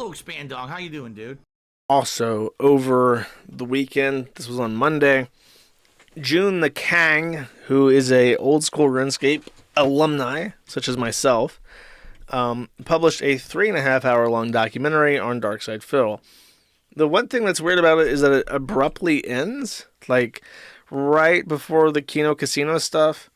Hello, Expand Dog. How you doing, dude? Also, over the weekend, this was on Monday, Joon the King, who is a old school RuneScape alumni, such as myself, published a 3.5 hour long documentary on Darksydephil. The one thing that's weird about it is that it abruptly ends, like right before the Kino Casino stuff.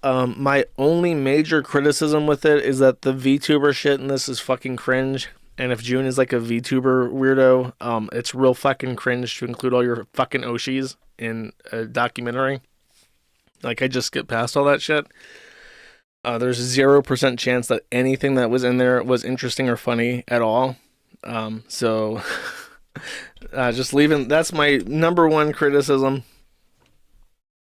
My only major criticism with it is that the VTuber shit in this is fucking cringe. And if June is like a VTuber weirdo, it's real fucking cringe to include all your fucking Oshis in a documentary. Like, I just skip past all that shit. There's 0% chance that anything that was in there was interesting or funny at all. So, just leaving. That's my number one criticism.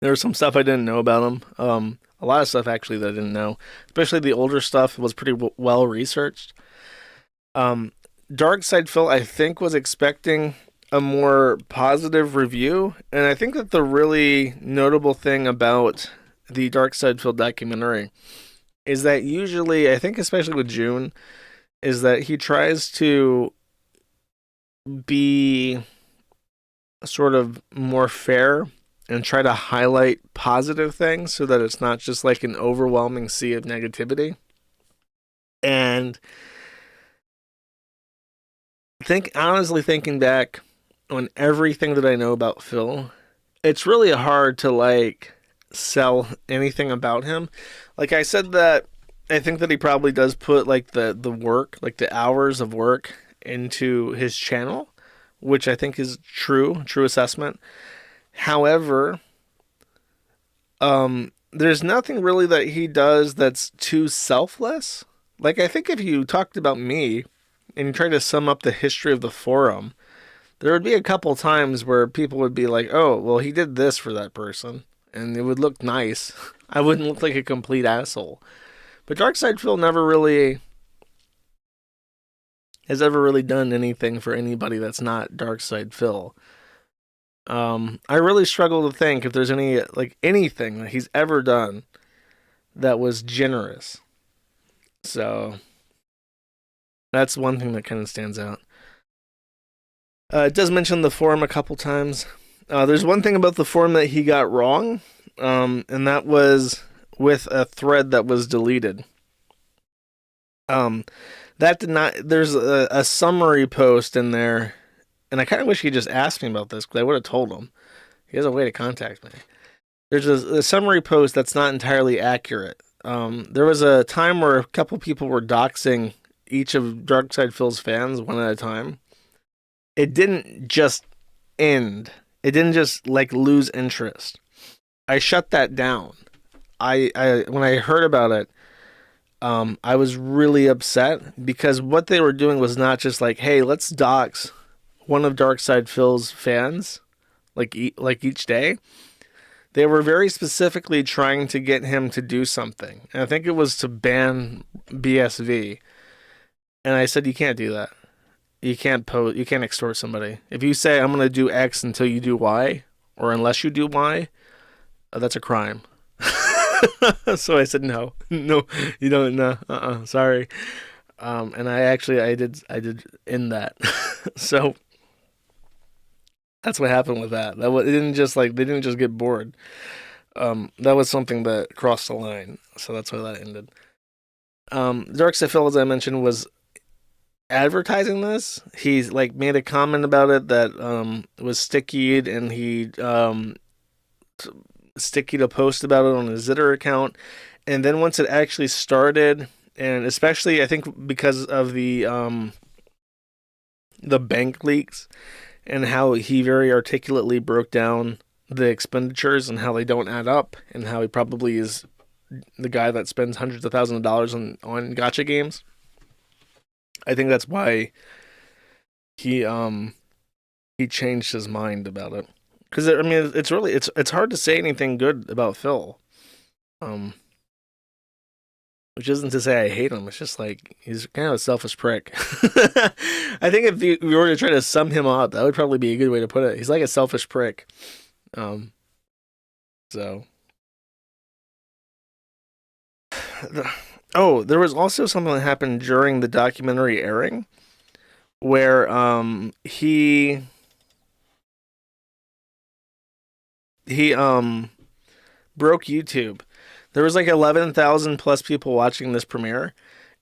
There was some stuff I didn't know about him. A lot of stuff actually that I didn't know, especially the older stuff was pretty well researched. Darksydephil, I think, was expecting a more positive review, and I think that the really notable thing about the Darksydephil documentary is that usually, I think especially with June, is that he tries to be sort of more fair and try to highlight positive things so that it's not just like an overwhelming sea of negativity. And honestly, thinking back on everything that I know about Phil, it's really hard to like sell anything about him. Like I said, that I think that he probably does put like the work, like the hours of work into his channel, which I think is true assessment. However, there's nothing really that he does that's too selfless. Like, I think if you talked about me and you try to sum up the history of the forum, there would be a couple times where people would be like, oh, well, he did this for that person, and it would look nice. I wouldn't look like a complete asshole. But Darksydephil never really has ever really done anything for anybody that's not Darksydephil. I really struggle to think if there's anything that he's ever done that was generous. So that's one thing that kind of stands out. It does mention the forum a couple times. There's one thing about the forum that he got wrong, and that was with a thread that was deleted. That did not. There's a summary post in there, and I kind of wish he just asked me about this because I would have told him. He has a way to contact me. There's a summary post that's not entirely accurate. There was a time where a couple people were doxing each of Darksydephil's fans one at a time. It didn't just end. It didn't just like lose interest. I shut that down. I when I heard about it, I was really upset because what they were doing was not just like, hey, let's dox one of Darksydephil's fans, like each day. They were very specifically trying to get him to do something, and I think it was to ban BSV. And I said, you can't do that. You can't you can't extort somebody. If you say I'm gonna do X until you do Y, or unless you do Y, that's a crime. So I said no, no, you don't. No, sorry. And I did end that. So that's what happened with that. It didn't just like they didn't just get bored. That was something that crossed the line. So that's why that ended. Darksydephil, as I mentioned, was advertising this. He's like made a comment about it that was stickied, and he stickied a post about it on his Zitter account. And then once it actually started, and especially I think because of the bank leaks and how he very articulately broke down the expenditures and how they don't add up, and how he probably is the guy that spends hundreds of thousands of dollars on gacha games. I think that's why he changed his mind about it. Because I mean, it's hard to say anything good about Phil, which isn't to say I hate him. It's just like he's kind of a selfish prick. I think if we were to try to sum him up, that would probably be a good way to put it. He's like a selfish prick. So. Oh, there was also something that happened during the documentary airing where he broke YouTube. There was like 11,000 plus people watching this premiere,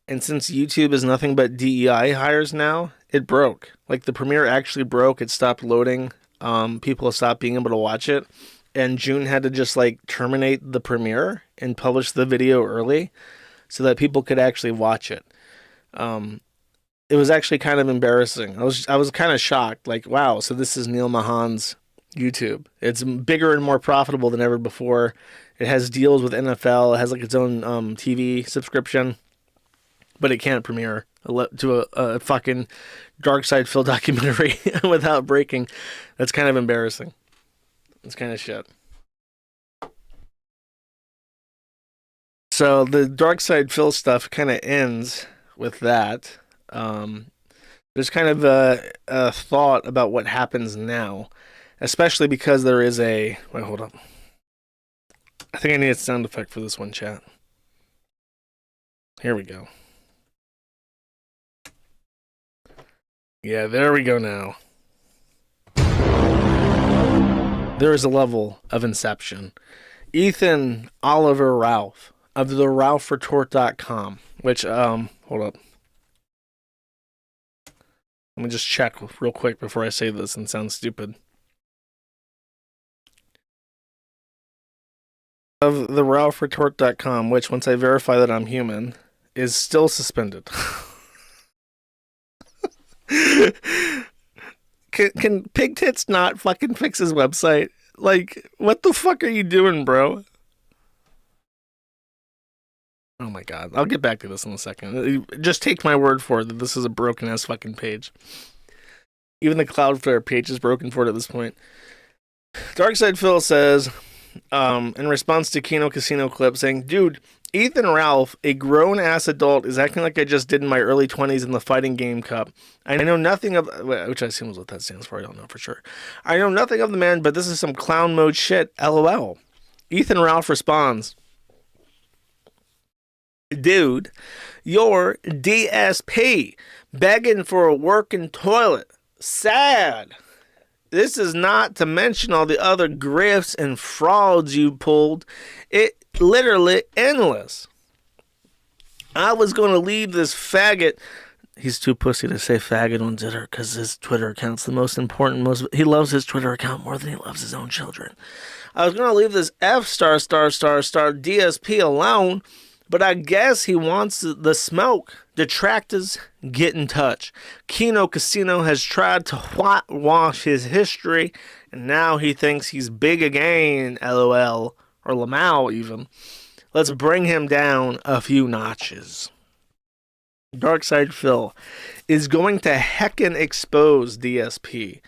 and since YouTube is nothing but DEI hires now, it broke. Like the premiere actually broke. It stopped loading. People stopped being able to watch it, and Joon had to just like terminate the premiere and publish the video early so that people could actually watch it. It was actually kind of embarrassing. I was kind of shocked. Like, wow, so this is Neil Mahan's YouTube. It's bigger and more profitable than ever before. It has deals with NFL. It has like its own TV subscription, but it can't premiere to a fucking Darksydephil documentary without breaking. That's kind of embarrassing. It's kind of shit. So the Darksydephil stuff kind of ends with that. There's kind of a thought about what happens now, especially because there is a... Wait, hold up. I think I need a sound effect for this one, chat. Here we go. Yeah, there we go now. There is a level of inception. Ethan Oliver Ralph of the RalphRetort.com, which, hold up. Let me just check real quick before I say this and sound stupid. Of the RalphRetort.com, which, once I verify that I'm human, is still suspended. Can Pig Tits not fucking fix his website? Like, what the fuck are you doing, bro? Oh my god. I'll get back to this in a second. Just take my word for it that this is a broken ass fucking page. Even the Cloudflare page is broken for it at this point. Darksydephil says, in response to Kino Casino clip, saying, dude, Ethan Ralph, a grown-ass adult, is acting like I just did in my early 20s in the Fighting Game Cup. I know nothing of... Which I assume is what that stands for. I don't know for sure. I know nothing of the man, but this is some clown mode shit. LOL. Ethan Ralph responds, dude, you're DSP, begging for a working toilet. Sad. This is not to mention all the other grifts and frauds you pulled. It literally endless. I was going to leave this faggot. He's too pussy to say faggot on Twitter because his Twitter account's the most important. He loves his Twitter account more than he loves his own children. I was going to leave this F star DSP alone, but I guess he wants the smoke. Detractors, get in touch. Kino Casino has tried to whitewash his history, and now he thinks he's big again, LOL, or Lamau even. Let's bring him down a few notches. Darksydephil is going to heckin' expose DSP.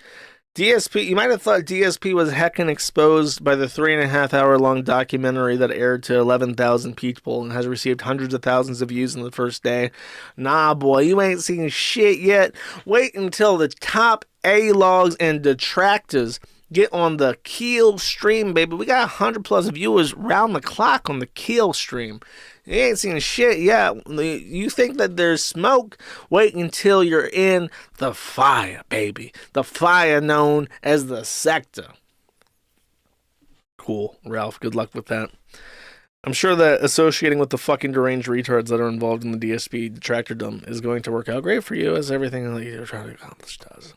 DSP, you might have thought DSP was heckin' exposed by the 3.5 hour long documentary that aired to 11,000 people and has received hundreds of thousands of views in the first day. Nah, boy, you ain't seen shit yet. Wait until the top A-logs and detractors get on the Kill stream, baby. We got 100 plus viewers round the clock on the Kill stream. You ain't seen shit yet. You think that there's smoke? Wait until you're in the fire, baby. The fire known as the sector. Cool, Ralph. Good luck with that. I'm sure that associating with the fucking deranged retards that are involved in the DSP detractordom is going to work out great for you, as everything that you're trying to accomplish does.